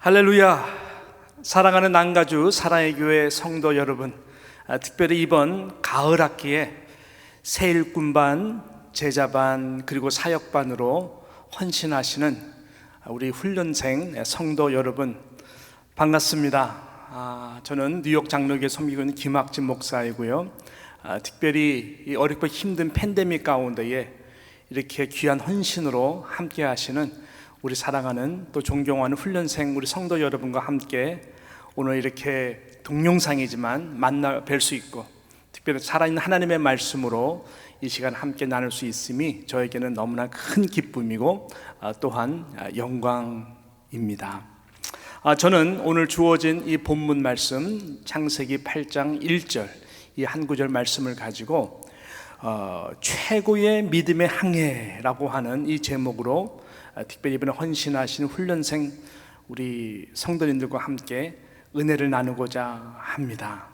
할렐루야. 사랑하는 남가주 사랑의 교회 성도 여러분, 특별히 이번 가을 학기에 새 일꾼반, 제자반 그리고 사역반으로 헌신하시는 우리 훈련생 성도 여러분 반갑습니다. 저는 뉴욕 장로교회 섬기고 있는 김학진 목사이고요. 특별히 이 어렵고 힘든 팬데믹 가운데에 이렇게 귀한 헌신으로 함께 하시는 우리 사랑하는 또 존경하는 훈련생 우리 성도 여러분과 함께 오늘 이렇게 동영상이지만 만나 뵐 수 있고, 특별히 살아있는 하나님의 말씀으로 이 시간 함께 나눌 수 있음이 저에게는 너무나 큰 기쁨이고 또한 영광입니다. 저는 오늘 주어진 이 본문 말씀 창세기 8장 1절 이 한 구절 말씀을 가지고 최고의 믿음의 항해라고 하는 이 제목으로 특별히 이번에 헌신하신 훈련생 우리 성도님들과 함께 은혜를 나누고자 합니다.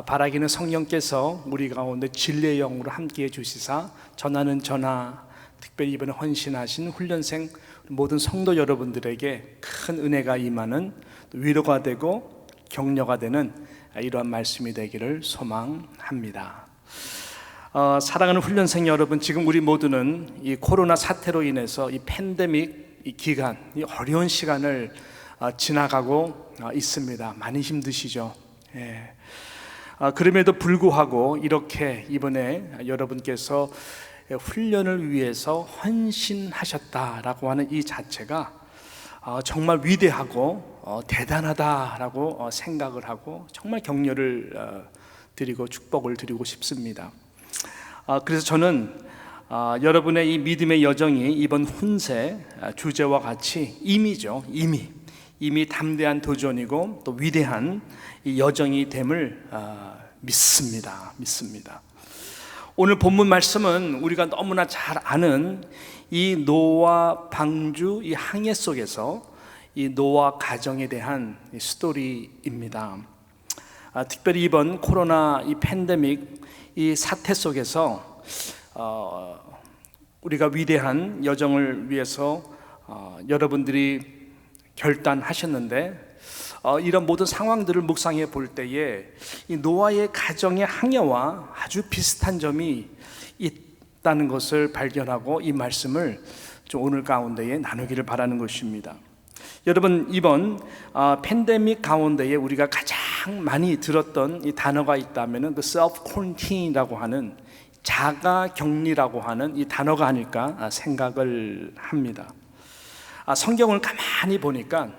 바라기는 성령께서 우리 가운데 진리의 영으로 함께해 주시사 전하는 전하, 특별히 이번에 헌신하신 훈련생 모든 성도 여러분들에게 큰 은혜가 임하는, 위로가 되고 격려가 되는 이러한 말씀이 되기를 소망합니다. 사랑하는 훈련생 여러분, 지금 우리 모두는 이 코로나 사태로 인해서 이 팬데믹 이 기간, 이 어려운 시간을 지나가고 있습니다. 많이 힘드시죠? 예. 그럼에도 불구하고 이렇게 이번에 여러분께서 훈련을 위해서 헌신하셨다라고 하는 이 자체가 정말 위대하고 대단하다라고 생각을 하고 정말 격려를 드리고 축복을 드리고 싶습니다. 그래서 저는 여러분의 이 믿음의 여정이 이번 훈세 주제와 같이 이미 담대한 도전이고 또 위대한 이 여정이 됨을 믿습니다. 오늘 본문 말씀은 우리가 너무나 잘 아는 이 노아 방주 이 항해 속에서 이 노아 가정에 대한 이 스토리입니다. 특별히 이번 코로나 이 팬데믹 이 사태 속에서 우리가 위대한 여정을 위해서 여러분들이 결단하셨는데, 이런 모든 상황들을 묵상해 볼 때에 이 노아의 가정의 항해와 아주 비슷한 점이 있다는 것을 발견하고 이 말씀을 좀 오늘 가운데에 나누기를 바라는 것입니다. 여러분, 이번 팬데믹 가운데에 우리가 가장 많이 들었던 이 단어가 있다면 그 self quarantine이라고 하는 자가 격리라고 하는 이 단어가 아닐까 생각을 합니다. 성경을 가만히 보니까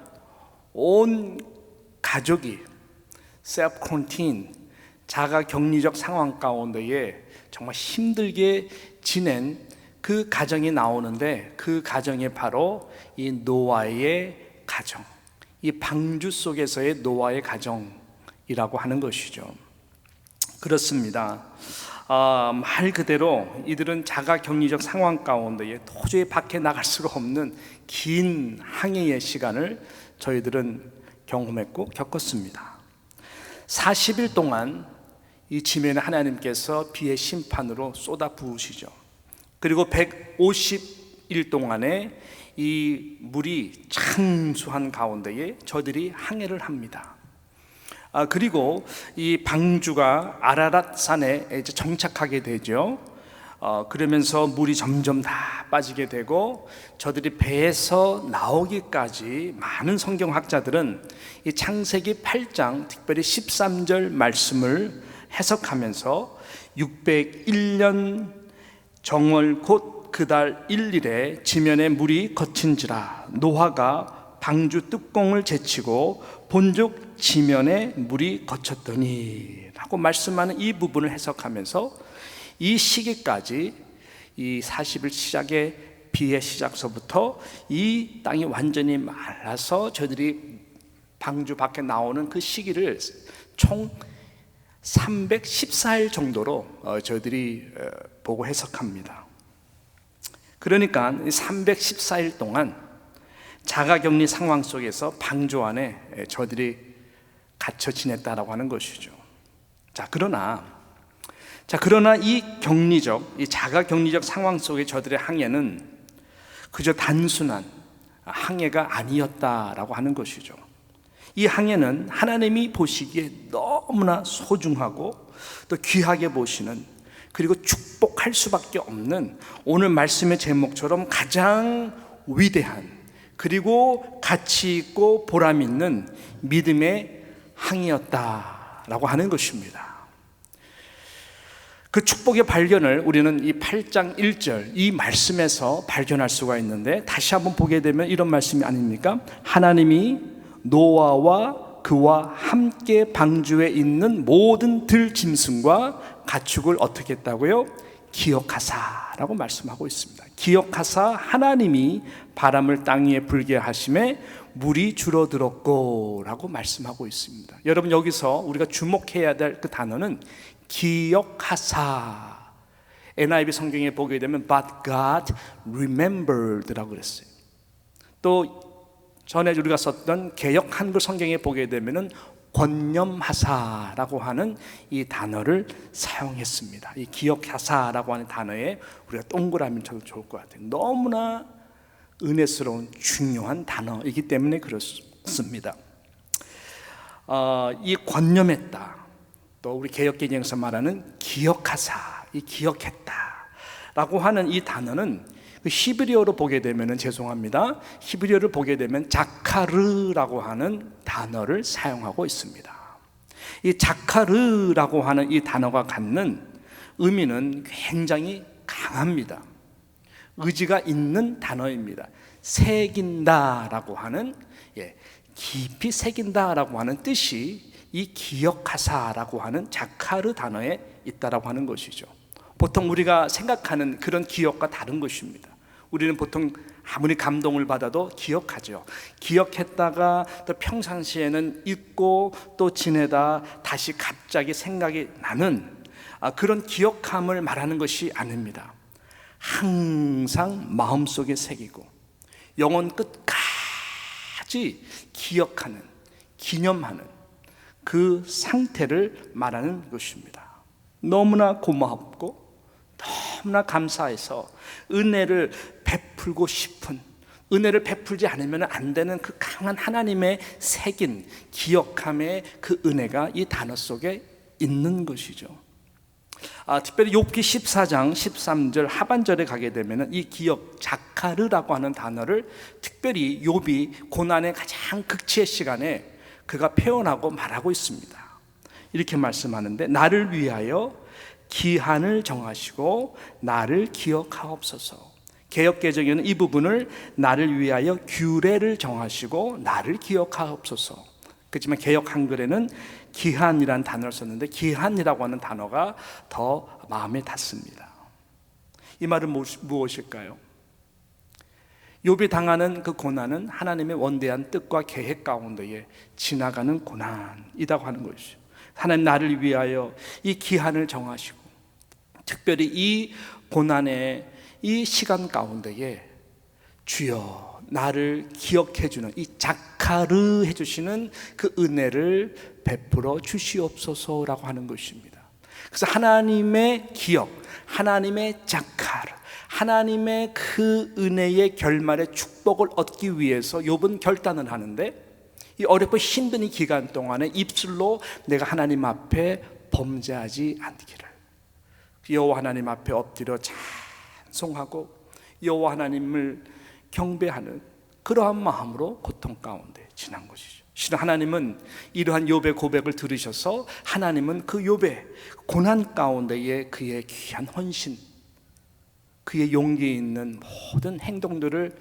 온 가족이 self quarantine, 자가 격리적 상황 가운데에 정말 힘들게 지낸 그 가정이 나오는데, 그 가정이 바로 이 노아의 가정, 이 방주 속에서의 노아의 가정이라고 하는 것이죠. 그렇습니다. 말 그대로 이들은 자가격리적 상황 가운데에 도저히 밖에 나갈 수가 없는 긴 항해의 시간을 저희들은 경험했고 겪었습니다. 40일 동안 이 지면에 하나님께서 비의 심판으로 쏟아 부으시죠. 그리고 150일 동안에 이 물이 창수한 가운데에 저들이 항해를 합니다. 그리고 이 방주가 아라랏 산에 이제 정착하게 되죠. 그러면서 물이 점점 다 빠지게 되고 저들이 배에서 나오기까지 많은 성경학자들은 이 창세기 8장 특별히 13절 말씀을 해석하면서 601년 정월 곧 그달 1일에 지면에 물이 거친지라 노아가 방주 뚜껑을 제치고 본즉 지면에 물이 거쳤더니 라고 말씀하는 이 부분을 해석하면서 이 시기까지 이 40일 시작의 비의 시작서부터 이 땅이 완전히 말라서 저들이 방주 밖에 나오는 그 시기를 총 314일 정도로 저희들이 보고 해석합니다. 그러니까 314일 동안 자가격리 상황 속에서 방주 안에 저들이 갇혀 지냈다라고 하는 것이죠. 그러나 이 자가격리적 상황 속의 저들의 항해는 그저 단순한 항해가 아니었다라고 하는 것이죠. 이 항해는 하나님이 보시기에 너무나 소중하고 또 귀하게 보시는, 그리고 축복할 수밖에 없는, 오늘 말씀의 제목처럼 가장 위대한 그리고 가치 있고 보람 있는 믿음의 항해였다라고 하는 것입니다. 그 축복의 발견을 우리는 이 8장 1절 이 말씀에서 발견할 수가 있는데, 다시 한번 보게 되면 이런 말씀이 아닙니까? 하나님이 노아와 그와 함께 방주에 있는 모든 들짐승과 가축을 어떻게 했다고요? 기억하사라고 말씀하고 있습니다. 기억하사 하나님이 바람을 땅 위에 불게 하심에 물이 줄어들었고 라고 말씀하고 있습니다. 여러분, 여기서 우리가 주목해야 될 그 단어는 기억하사. NIV 성경에 보게 되면 But God remembered라고 그랬어요. 또 전에 우리가 썼던 개역 한글 성경에 보게 되면은 권념하사라고 하는 이 단어를 사용했습니다. 이 기억하사라고 하는 단어에 우리가 동그라미 쳐도 좋을 것 같아요. 너무나 은혜스러운 중요한 단어이기 때문에 그렇습니다. 이 권념했다, 또 우리 개역개정에서 말하는 기억하사, 이 기억했다라고 하는 이 단어는 히브리어로 보게 되면은, 죄송합니다, 히브리어를 보게 되면 자카르라고 하는 단어를 사용하고 있습니다. 이 자카르라고 하는 이 단어가 갖는 의미는 굉장히 강합니다. 의지가 있는 단어입니다. 새긴다라고 하는, 깊이 새긴다라고 하는 뜻이 이 기억하사라고 하는 자카르 단어에 있다라고 하는 것이죠. 보통 우리가 생각하는 그런 기억과 다른 것입니다. 우리는 보통 아무리 감동을 받아도 기억하죠. 기억했다가 또 평상시에는 잊고 또 지내다 다시 갑자기 생각이 나는 그런 기억함을 말하는 것이 아닙니다. 항상 마음속에 새기고 영혼 끝까지 기억하는, 기념하는 그 상태를 말하는 것입니다. 너무나 고맙고 너무나 감사해서 은혜를 베풀고 싶은, 은혜를 베풀지 않으면 안 되는 그 강한 하나님의 새긴 기억함의 그 은혜가 이 단어 속에 있는 것이죠. 특별히 욥기 14장 13절 하반절에 가게 되면 이 기억, 자카르라고 하는 단어를 특별히 욥이 고난의 가장 극치의 시간에 그가 표현하고 말하고 있습니다. 이렇게 말씀하는데, 나를 위하여 기한을 정하시고 나를 기억하옵소서. 개역개정에는 이 부분을 나를 위하여 규례를 정하시고 나를 기억하옵소서. 그렇지만 개역 한글에는 기한이라는 단어를 썼는데, 기한이라고 하는 단어가 더 마음에 닿습니다. 이 말은 무엇일까요? 욥이 당하는 그 고난은 하나님의 원대한 뜻과 계획 가운데에 지나가는 고난이라고 하는 것이죠. 하나님 나를 위하여 이 기한을 정하시고, 특별히 이 고난의 이 시간 가운데에 주여 나를 기억해주는, 이 자카르 해주시는 그 은혜를 베풀어 주시옵소서라고 하는 것입니다. 그래서 하나님의 기억, 하나님의 자카르, 하나님의 그 은혜의 결말의 축복을 얻기 위해서 욥은 결단을 하는데, 이 어렵고 힘든 이 기간 동안에 입술로 내가 하나님 앞에 범죄하지 않기를, 여호와 하나님 앞에 엎드려 찬송하고 여호와 하나님을 경배하는 그러한 마음으로 고통 가운데 지난 것이죠. 실은 하나님은 이러한 욥의 고백을 들으셔서 하나님은 그 욥의 고난 가운데에 그의 귀한 헌신, 그의 용기 있는 모든 행동들을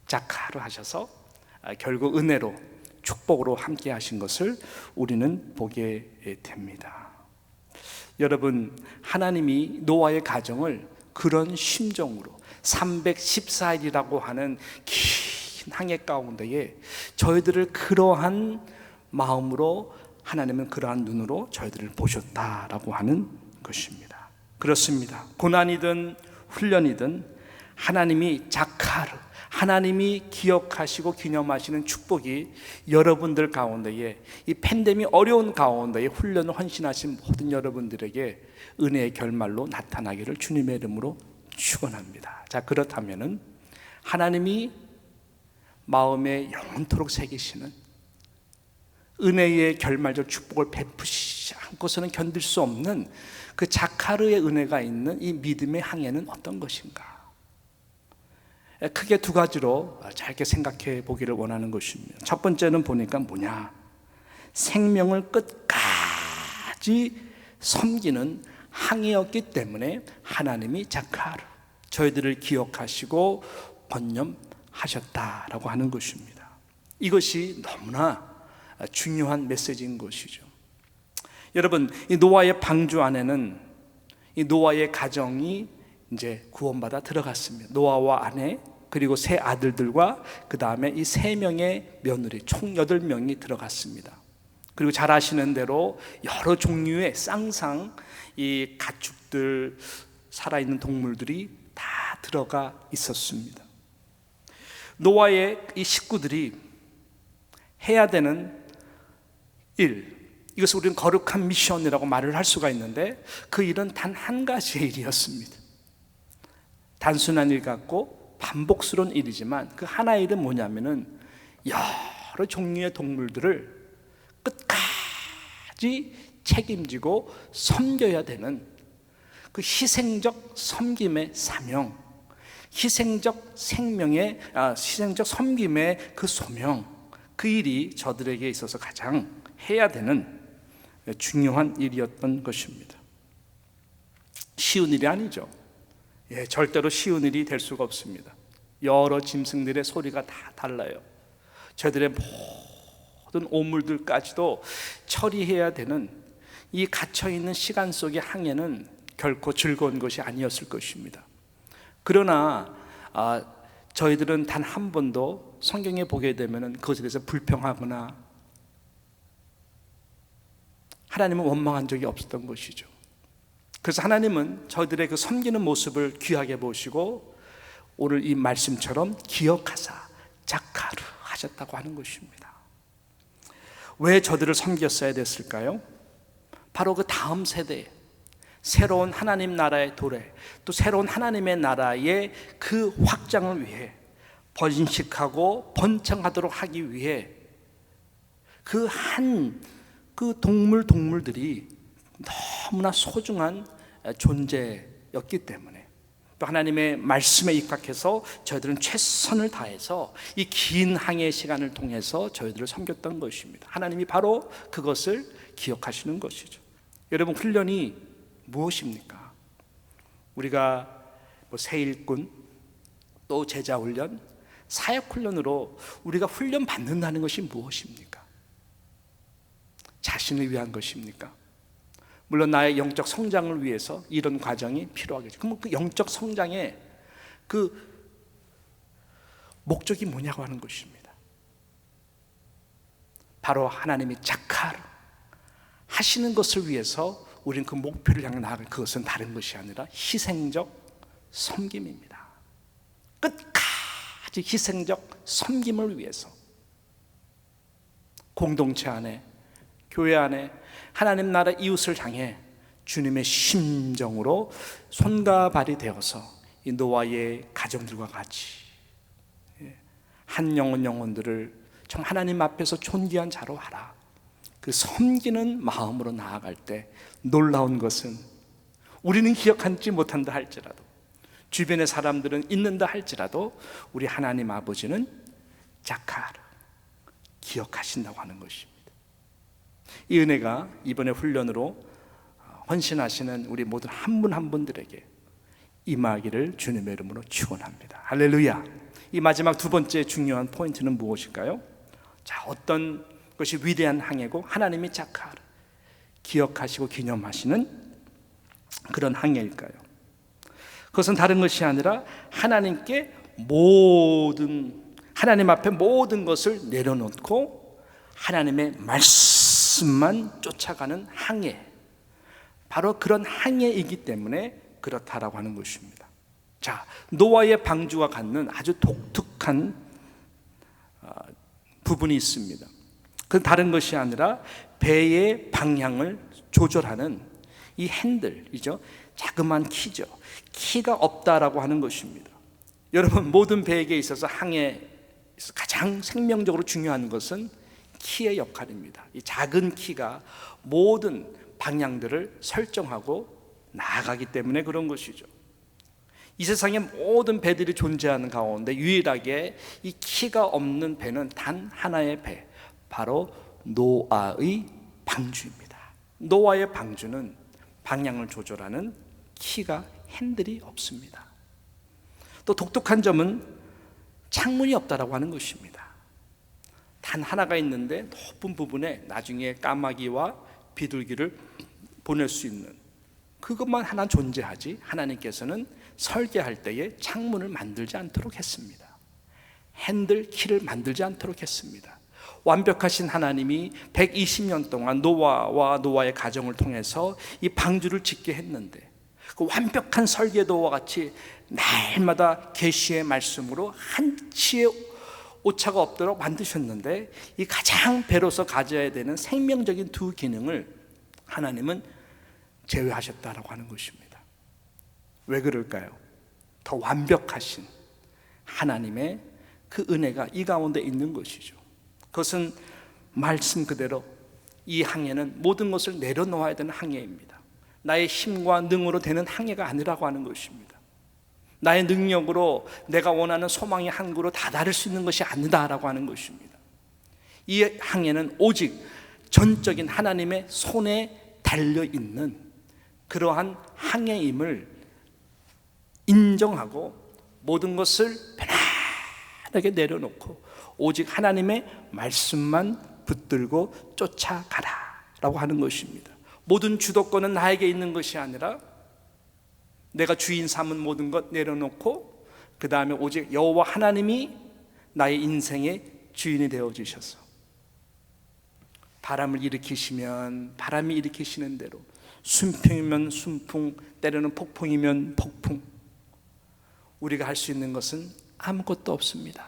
자카르 하셔서 결국 은혜로, 축복으로 함께 하신 것을 우리는 보게 됩니다. 여러분, 하나님이 노아의 가정을 그런 심정으로 314일이라고 하는 긴 항해 가운데에 저희들을 그러한 마음으로, 하나님은 그러한 눈으로 저희들을 보셨다라고 하는 것입니다. 그렇습니다. 고난이든 훈련이든 하나님이 자카르, 하나님이 기억하시고 기념하시는 축복이 여러분들 가운데에, 이 팬데믹 어려운 가운데에 훈련을 헌신하신 모든 여러분들에게 은혜의 결말로 나타나기를 주님의 이름으로 축원합니다. 자, 그렇다면은 하나님이 마음에 영원토록 새기시는 은혜의 결말적 축복을 베푸시지 않고서는 견딜 수 없는 그 자카르의 은혜가 있는 이 믿음의 항해는 어떤 것인가? 크게 두 가지로 짧게 생각해 보기를 원하는 것입니다. 첫 번째는 보니까 뭐냐? 생명을 끝까지 섬기는 항해였기 때문에 하나님이 자카르, 저희들을 기억하시고 번념하셨다라고 하는 것입니다. 이것이 너무나 중요한 메시지인 것이죠. 여러분, 이 노아의 방주 안에는 이 노아의 가정이 이제 구원받아 들어갔습니다. 노아와 아내, 그리고 세 아들들과 그 다음에 이 세 명의 며느리, 총 8명이 들어갔습니다. 그리고 잘 아시는 대로 여러 종류의 쌍상, 이 가축들, 살아있는 동물들이 다 들어가 있었습니다. 노아의 이 식구들이 해야 되는 일, 이것을 우리는 거룩한 미션이라고 말을 할 수가 있는데 그 일은 단 한 가지의 일이었습니다. 단순한 일 같고 반복스러운 일이지만 그 하나의 일은 뭐냐면은 여러 종류의 동물들을 끝까지 책임지고 섬겨야 되는 그 희생적 섬김의 사명, 희생적 섬김의 그 소명, 그 일이 저들에게 있어서 가장 해야 되는 중요한 일이었던 것입니다. 쉬운 일이 아니죠. 절대로 쉬운 일이 될 수가 없습니다. 여러 짐승들의 소리가 다 달라요. 저들의 모든 오물들까지도 처리해야 되는 이 갇혀있는 시간 속의 항해는 결코 즐거운 것이 아니었을 것입니다. 그러나 저희들은 단 한 번도 성경에 보게 되면 그것에 대해서 불평하거나 하나님은 원망한 적이 없었던 것이죠. 그래서 하나님은 저희들의 그 섬기는 모습을 귀하게 보시고 오늘 이 말씀처럼 기억하사 자카르 하셨다고 하는 것입니다. 왜 저들을 섬겼어야 됐을까요? 바로 그 다음 세대, 새로운 하나님 나라의 도래, 또 새로운 하나님의 나라의 그 확장을 위해 번식하고 번창하도록 하기 위해 그 동물들이 너무나 소중한 존재였기 때문에 또 하나님의 말씀에 입각해서 저희들은 최선을 다해서 이 긴 항해의 시간을 통해서 저희들을 섬겼던 것입니다. 하나님이 바로 그것을 기억하시는 것이죠. 여러분, 훈련이 무엇입니까? 우리가 새일꾼, 또 제자훈련, 사역훈련으로 우리가 훈련 받는다는 것이 무엇입니까? 자신을 위한 것입니까? 물론 나의 영적 성장을 위해서 이런 과정이 필요하겠죠. 그럼 그 영적 성장의 그 목적이 뭐냐고 하는 것입니다. 바로 하나님이 자카르 하시는 것을 위해서 우리는 그 목표를 향해 나아갈, 그것은 다른 것이 아니라 희생적 섬김입니다. 끝까지 희생적 섬김을 위해서 공동체 안에, 교회 안에 하나님 나라 이웃을 향해 주님의 심정으로 손과 발이 되어서 이 노아의 가정들과 같이 한 영혼들을 정 하나님 앞에서 존귀한 자로 하라, 그 섬기는 마음으로 나아갈 때 놀라운 것은 우리는 기억하지 못한다 할지라도, 주변의 사람들은 있는다 할지라도 우리 하나님 아버지는 자카르 기억하신다고 하는 것입니다. 이 은혜가 이번에 훈련으로 헌신하시는 우리 모든 한 분 한 분들에게 임하기를 주님의 이름으로 축원합니다. 할렐루야. 이 마지막 두 번째 중요한 포인트는 무엇일까요? 자, 어떤 것이 위대한 항해고 하나님이 자카르 기억하시고 기념하시는 그런 항해일까요? 그것은 다른 것이 아니라 하나님께 하나님 앞에 모든 것을 내려놓고 하나님의 말씀만 쫓아가는 항해, 바로 그런 항해이기 때문에 그렇다라고 하는 것입니다. 자, 노아의 방주와 갖는 아주 독특한 부분이 있습니다. 그건 다른 것이 아니라 배의 방향을 조절하는 이 핸들이죠. 자그마한 키죠. 키가 없다라고 하는 것입니다. 여러분, 모든 배에게 있어서 항해에서 가장 생명적으로 중요한 것은 키의 역할입니다. 이 작은 키가 모든 방향들을 설정하고 나아가기 때문에 그런 것이죠. 이 세상에 모든 배들이 존재하는 가운데 유일하게 이 키가 없는 배는 단 하나의 배, 바로 노아의 방주입니다. 노아의 방주는 방향을 조절하는 키가 핸들이 없습니다. 또 독특한 점은 창문이 없다라고 하는 것입니다. 단 하나가 있는데 높은 부분에 나중에 까마귀와 비둘기를 보낼 수 있는 그것만 하나 존재하지, 하나님께서는 설계할 때에 창문을 만들지 않도록 했습니다. 핸들 키를 만들지 않도록 했습니다. 완벽하신 하나님이 120년 동안 노아와 노아의 가정을 통해서 이 방주를 짓게 했는데, 그 완벽한 설계도와 같이 날마다 계시의 말씀으로 한치의 오차가 없도록 만드셨는데, 이 가장 배로서 가져야 되는 생명적인 두 기능을 하나님은 제외하셨다라고 하는 것입니다. 왜 그럴까요? 더 완벽하신 하나님의 그 은혜가 이 가운데 있는 것이죠. 그것은 말씀 그대로 이 항해는 모든 것을 내려놓아야 되는 항해입니다. 나의 힘과 능으로 되는 항해가 아니라고 하는 것입니다. 나의 능력으로 내가 원하는 소망의 항구로 다다를 수 있는 것이 아니다라고 하는 것입니다. 이 항해는 오직 전적인 하나님의 손에 달려있는 그러한 항해임을 인정하고 모든 것을 편안하게 내려놓고 오직 하나님의 말씀만 붙들고 쫓아가라 라고 하는 것입니다. 모든 주도권은 나에게 있는 것이 아니라 내가 주인 삼은 모든 것 내려놓고 그 다음에 오직 여호와 하나님이 나의 인생의 주인이 되어주셔서 바람을 일으키시면 바람이 일으키시는 대로, 순풍이면 순풍, 때로는 폭풍이면 폭풍, 우리가 할 수 있는 것은 아무것도 없습니다.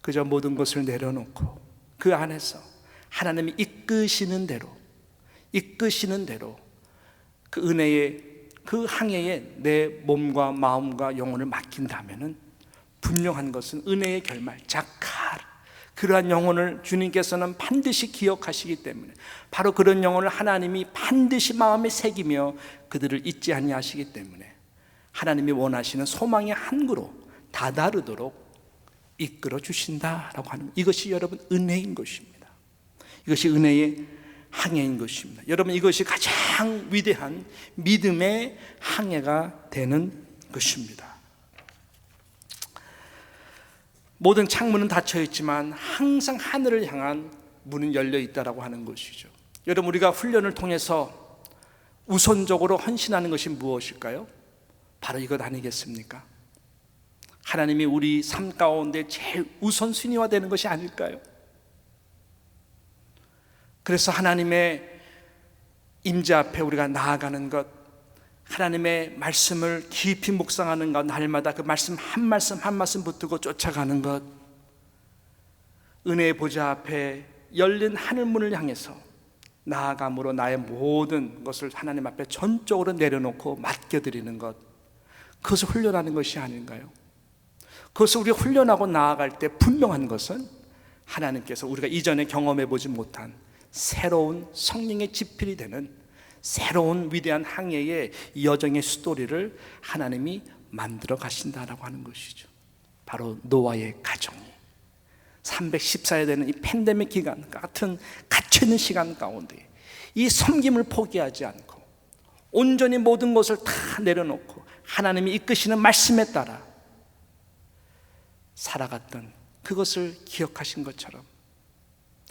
그저 모든 것을 내려놓고 그 안에서 하나님이 이끄시는 대로 그 은혜의 그 항해에 내 몸과 마음과 영혼을 맡긴다면은 분명한 것은 은혜의 결말, 자칼, 그러한 영혼을 주님께서는 반드시 기억하시기 때문에 바로 그런 영혼을 하나님이 반드시 마음에 새기며 그들을 잊지 아니하시기 때문에 하나님이 원하시는 소망의 항구로 다다르도록 이끌어 주신다라고 하는, 이것이 여러분 은혜인 것입니다. 이것이 은혜의 항해인 것입니다. 여러분, 이것이 가장 위대한 믿음의 항해가 되는 것입니다. 모든 창문은 닫혀 있지만 항상 하늘을 향한 문은 열려 있다라고 하는 것이죠. 여러분, 우리가 훈련을 통해서 우선적으로 헌신하는 것이 무엇일까요? 바로 이것 아니겠습니까? 하나님이 우리 삶 가운데 제일 우선순위화되는 것이 아닐까요? 그래서 하나님의 임재 앞에 우리가 나아가는 것, 하나님의 말씀을 깊이 묵상하는 것, 날마다 그 말씀 한 말씀 한 말씀 붙들고 쫓아가는 것, 은혜의 보좌 앞에 열린 하늘문을 향해서 나아감으로 나의 모든 것을 하나님 앞에 전적으로 내려놓고 맡겨드리는 것, 그것을 훈련하는 것이 아닌가요? 그것을 우리가 훈련하고 나아갈 때 분명한 것은 하나님께서 우리가 이전에 경험해 보지 못한 새로운 성령의 지필이 되는 새로운 위대한 항해의 여정의 스토리를 하나님이 만들어 가신다라고 하는 것이죠. 바로 노아의 가정이 314야 되는 이 팬데믹 기간 같은 갇혀있는 시간 가운데 이 섬김을 포기하지 않고 온전히 모든 것을 다 내려놓고 하나님이 이끄시는 말씀에 따라 살아갔던 그것을 기억하신 것처럼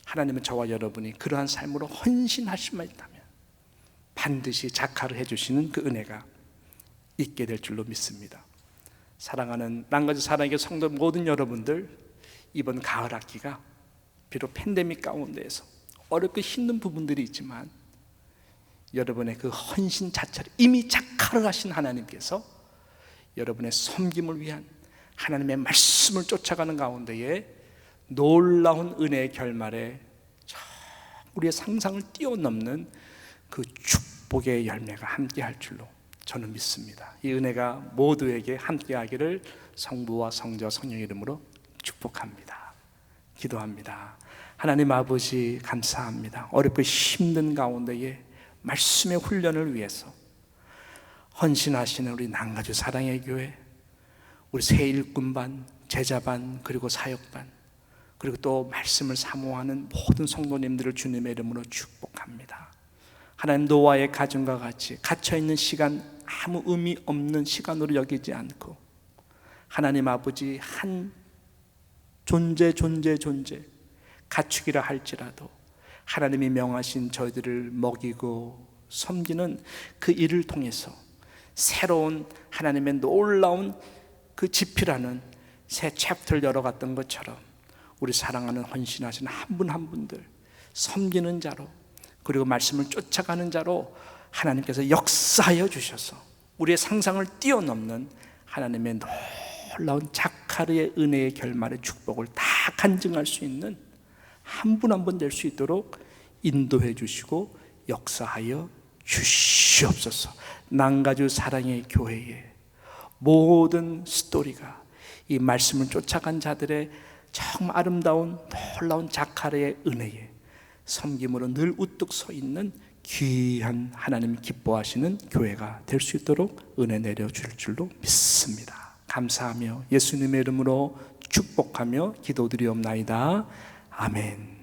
하나님은 저와 여러분이 그러한 삶으로 헌신하실 수만 있다면 반드시 자카를 해주시는 그 은혜가 있게 될 줄로 믿습니다. 사랑하는 랑가지 사랑의 성도 모든 여러분들, 이번 가을 학기가 비록 팬데믹 가운데에서 어렵고 힘든 부분들이 있지만 여러분의 그 헌신 자체를 이미 자카를 하신 하나님께서 여러분의 섬김을 위한 하나님의 말씀을 쫓아가는 가운데에 놀라운 은혜의 결말에 우리의 상상을 뛰어넘는 그 축복의 열매가 함께할 줄로 저는 믿습니다. 이 은혜가 모두에게 함께하기를 성부와 성자 성령의 이름으로 축복합니다. 기도합니다. 하나님 아버지 감사합니다. 어렵고 힘든 가운데에 말씀의 훈련을 위해서 헌신하시는 우리 남가주 사랑의 교회, 우리 새 일꾼반, 제자반, 그리고 사역반, 그리고 또 말씀을 사모하는 모든 성도님들을 주님의 이름으로 축복합니다. 하나님, 노아의 가정과 같이 갇혀있는 시간 아무 의미 없는 시간으로 여기지 않고 하나님 아버지 한 존재 가축이라 할지라도 하나님이 명하신 저희들을 먹이고 섬기는 그 일을 통해서 새로운 하나님의 놀라운 그 지피라는 새 챕터를 열어갔던 것처럼 우리 사랑하는 헌신하시는 한 분 한 분들 섬기는 자로, 그리고 말씀을 쫓아가는 자로 하나님께서 역사하여 주셔서 우리의 상상을 뛰어넘는 하나님의 놀라운 자카르의 은혜의 결말의 축복을 다 간증할 수 있는 한 분 한 분 될 수 있도록 인도해 주시고 역사하여 주시옵소서. 남가주 사랑의 교회의 모든 스토리가 이 말씀을 쫓아간 자들의 정말 아름다운 놀라운 자카르의 은혜에 섬김으로 늘 우뚝 서 있는 귀한 하나님 기뻐하시는 교회가 될 수 있도록 은혜 내려줄 줄로 믿습니다. 감사하며 예수님의 이름으로 축복하며 기도드리옵나이다. 아멘.